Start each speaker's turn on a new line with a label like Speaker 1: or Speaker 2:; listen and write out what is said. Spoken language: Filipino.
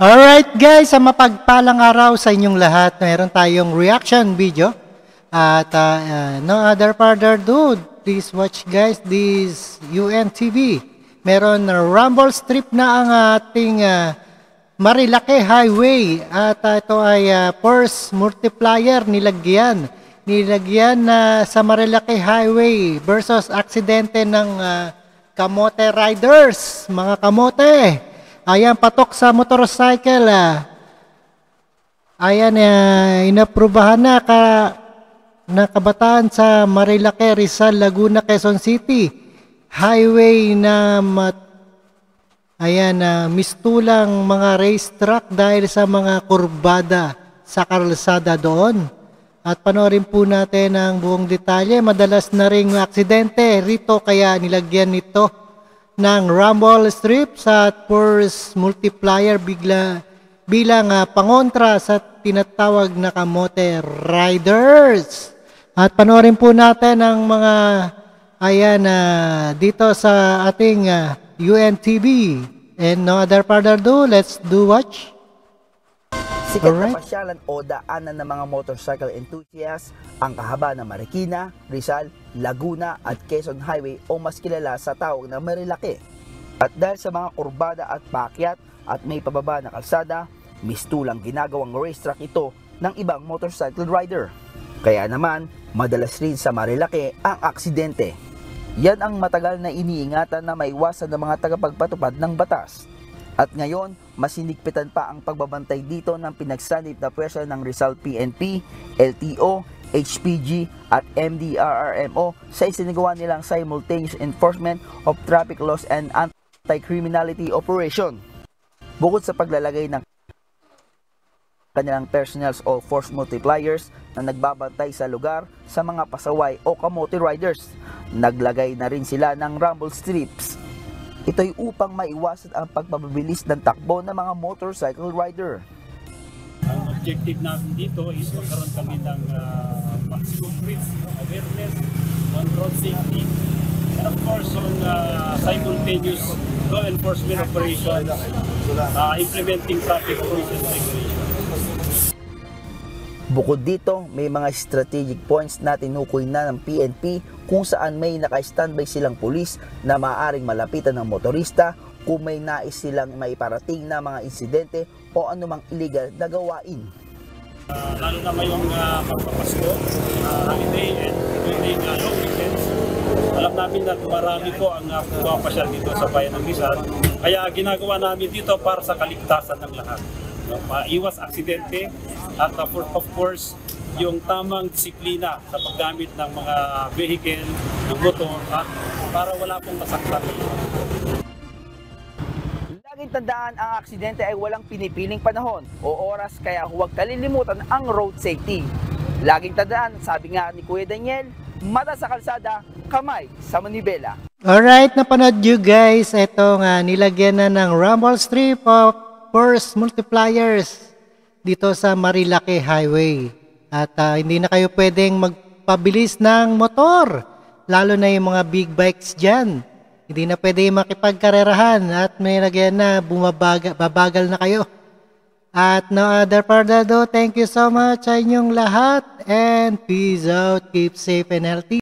Speaker 1: Alright guys, sa mapagpalang araw sa inyong lahat, meron tayong reaction video. At no other further ado, please watch guys this UNTV. Meron rumble strip na ang ating Marilake Highway. At ito ay force multiplier nilagyan. Nilagyan na sa Marilake Highway versus aksidente ng kamote riders. Mga kamote. Ayan, patok sa motorcycle. Ayan, inaprubahan na kabataan sa Marilake, Rizal, Laguna, Quezon City. Highway na mistulang mga race track dahil sa mga kurbada sa kalsada doon. At panoorin po natin ang buong detalye. Madalas na ring aksidente rito kaya nilagyan nito ng rumble strip sa force multiplier bilang pangontra sa tinatawag na kamote riders. At panoorin po natin ang mga dito sa ating UNTV. And no other further ado, let's do watch.
Speaker 2: Sikat na pasyalan o daanan ng mga motorcycle enthusiasts ang kahaba ng Marikina, Rizal, Laguna at Quezon Highway o mas kilala sa tawag na Marilake. At dahil sa mga kurbada at paakyat at may pababa na kalsada, mistulang ginagawang racetrack ito ng ibang motorcycle rider. Kaya naman, madalas rin sa Marilake ang aksidente. Yan ang matagal na iniingatan na maiwasan ng mga tagapagpatupad ng batas. At ngayon, mas hinigpitan pa ang pagbabantay dito ng pinagsanib na pwersa ng Rizal PNP, LTO, HPG at MDRRMO sa isinagawa nilang simultaneous enforcement of traffic laws and anti-criminality operation. Bukod sa paglalagay ng kanilang personnels o force multipliers na nagbabantay sa lugar sa mga pasaway o kamote riders, naglagay na rin sila ng rumble strips. Ito'y upang maiwasan ang pagpapabilis ng takbo ng mga motorcycle rider.
Speaker 3: Ang objective namin dito is magkaroon kami ng maximum awareness on road safety and of course on simultaneous law enforcement operations, implementing traffic rules and regulations.
Speaker 2: Bukod dito, may mga strategic points na tinukoy na ng PNP kung saan may naka-standby silang pulis na maaaring malapitan ng motorista kung may nais silang maiparating na mga insidente o anumang illegal na gawain.
Speaker 3: Lalo na ngayong magpapasko, holiday and during long weekends, alam namin na marami po ang pumapasyal dito sa bayan ng Rizal. Kaya ginagawa namin dito para sa kaligtasan ng lahat. Maiwas aksidente at of course yung tamang disiplina sa paggamit ng mga vehicle, ng motor at para wala pong masaktan.
Speaker 2: Laging tandaan ang aksidente ay walang pinipiling panahon o oras kaya huwag kalilimutan ang road safety. Laging tandaan, sabi nga ni Kuya Daniel, mata sa kalsada, kamay sa manibela. Alright,
Speaker 1: napanood nyo guys, ito nga nilagyan na ng rumble strip of force multipliers dito sa Marilake Highway. At hindi na kayo pwedeng magpabilis ng motor, lalo na yung mga big bikes dyan. Hindi na pwede makipagkarerahan at may lagyan na babagal na kayo. At no other further ado, thank you so much sa inyong lahat and peace out, keep safe and healthy.